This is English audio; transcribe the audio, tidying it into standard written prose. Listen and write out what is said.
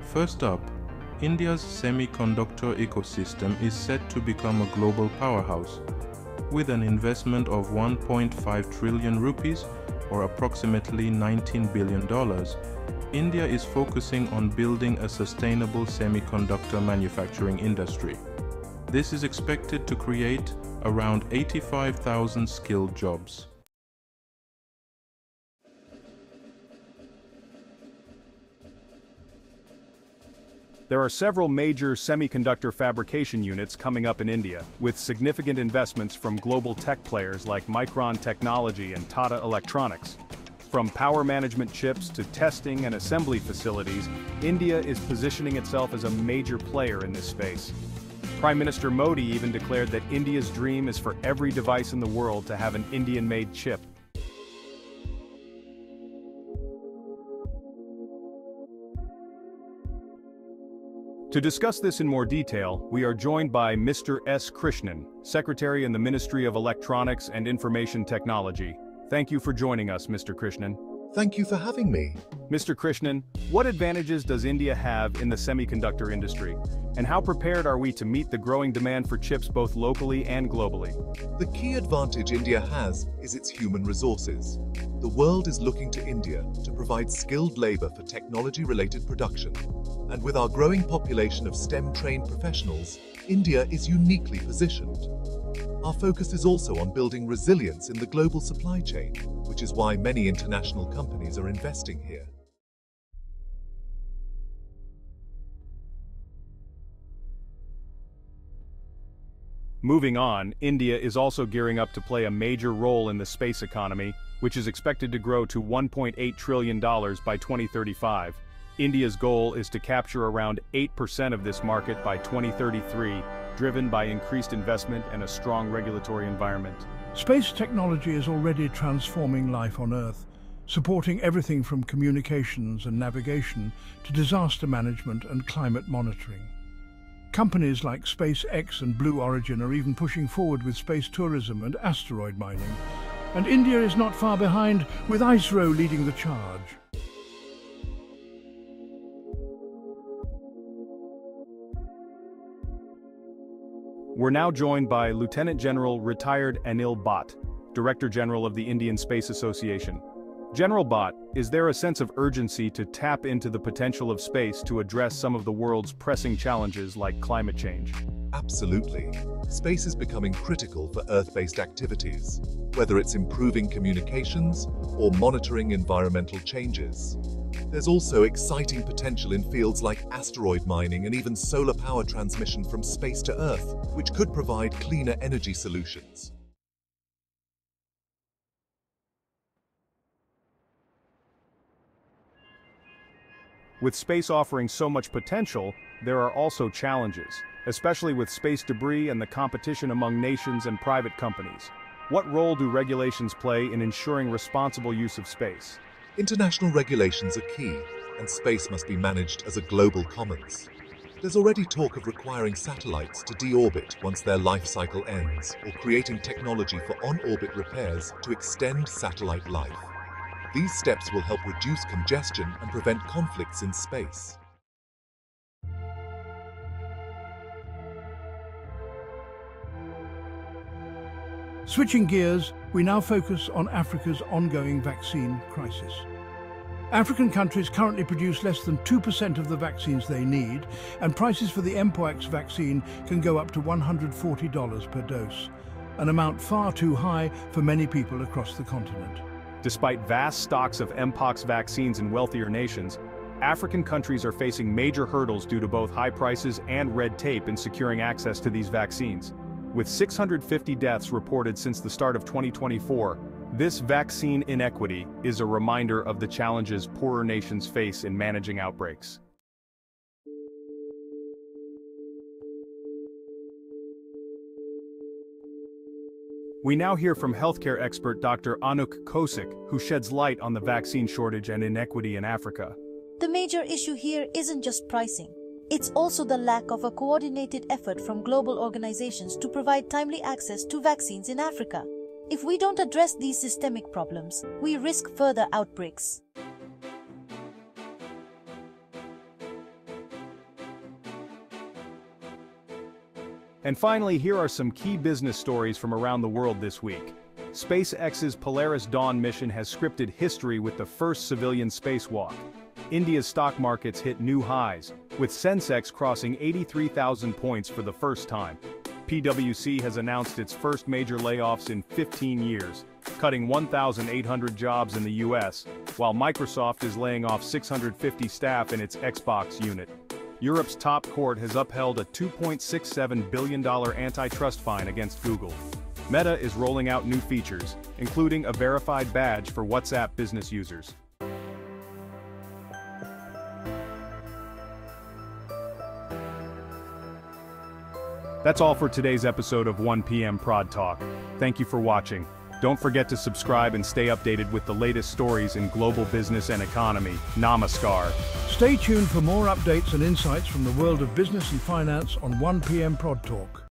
First up, India's semiconductor ecosystem is set to become a global powerhouse. With an investment of 1.5 trillion rupees, or approximately $19 billion, India is focusing on building a sustainable semiconductor manufacturing industry. This is expected to create around 85,000 skilled jobs. There are several major semiconductor fabrication units coming up in India, with significant investments from global tech players like Micron Technology and Tata Electronics. From power management chips to testing and assembly facilities, India is positioning itself as a major player in this space. Prime Minister Modi even declared that India's dream is for every device in the world to have an Indian-made chip. To discuss this in more detail, we are joined by Mr. S. Krishnan, Secretary in the Ministry of Electronics and Information Technology. Thank you for joining us, Mr. Krishnan. Thank you for having me. Mr. Krishnan, what advantages does India have in the semiconductor industry? And how prepared are we to meet the growing demand for chips both locally and globally? The key advantage India has is its human resources. The world is looking to India to provide skilled labor for technology-related production. And with our growing population of STEM-trained professionals, India is uniquely positioned. Our focus is also on building resilience in the global supply chain, which is why many international companies are investing here. Moving on, India is also gearing up to play a major role in the space economy, which is expected to grow to $1.8 trillion by 2035. India's goal is to capture around 8% of this market by 2033, driven by increased investment and a strong regulatory environment. Space technology is already transforming life on Earth, supporting everything from communications and navigation to disaster management and climate monitoring. Companies like SpaceX and Blue Origin are even pushing forward with space tourism and asteroid mining. And India is not far behind, with ISRO leading the charge. We're now joined by Lieutenant General retired Anil Bhatt, Director General of the Indian Space Association. General Bhatt, is there a sense of urgency to tap into the potential of space to address some of the world's pressing challenges like climate change? Absolutely. Space is becoming critical for Earth-based activities, whether it's improving communications or monitoring environmental changes. There's also exciting potential in fields like asteroid mining and even solar power transmission from space to Earth, which could provide cleaner energy solutions. With space offering so much potential, there are also challenges, especially with space debris and the competition among nations and private companies. What role do regulations play in ensuring responsible use of space? International regulations are key, and space must be managed as a global commons. There's already talk of requiring satellites to deorbit once their life cycle ends, or creating technology for on-orbit repairs to extend satellite life. These steps will help reduce congestion and prevent conflicts in space. Switching gears, we now focus on Africa's ongoing vaccine crisis. African countries currently produce less than 2% of the vaccines they need, and prices for the M.DAMALIE vaccine can go up to $140 per dose, an amount far too high for many people across the continent. Despite vast stocks of Mpox vaccines in wealthier nations, African countries are facing major hurdles due to both high prices and red tape in securing access to these vaccines. With 650 deaths reported since the start of 2024, this vaccine inequity is a reminder of the challenges poorer nations face in managing outbreaks. We now hear from healthcare expert Dr. Anuk Kosik, who sheds light on the vaccine shortage and inequity in Africa. The major issue here isn't just pricing. It's also the lack of a coordinated effort from global organizations to provide timely access to vaccines in Africa. If we don't address these systemic problems, we risk further outbreaks. And finally, here are some key business stories from around the world this week. SpaceX's Polaris Dawn mission has scripted history with the first civilian spacewalk. India's stock markets hit new highs, with Sensex crossing 83,000 points for the first time. PwC has announced its first major layoffs in 15 years, cutting 1,800 jobs in the US, while Microsoft is laying off 650 staff in its Xbox unit. Europe's top court has upheld a $2.67 billion antitrust fine against Google. Meta is rolling out new features, including a verified badge for WhatsApp business users. That's all for today's episode of 1 PM ProdTalk. Thank you for watching. Don't forget to subscribe and stay updated with the latest stories in global business and economy. Namaskar. Stay tuned for more updates and insights from the world of business and finance on 1 PM ProdTalk.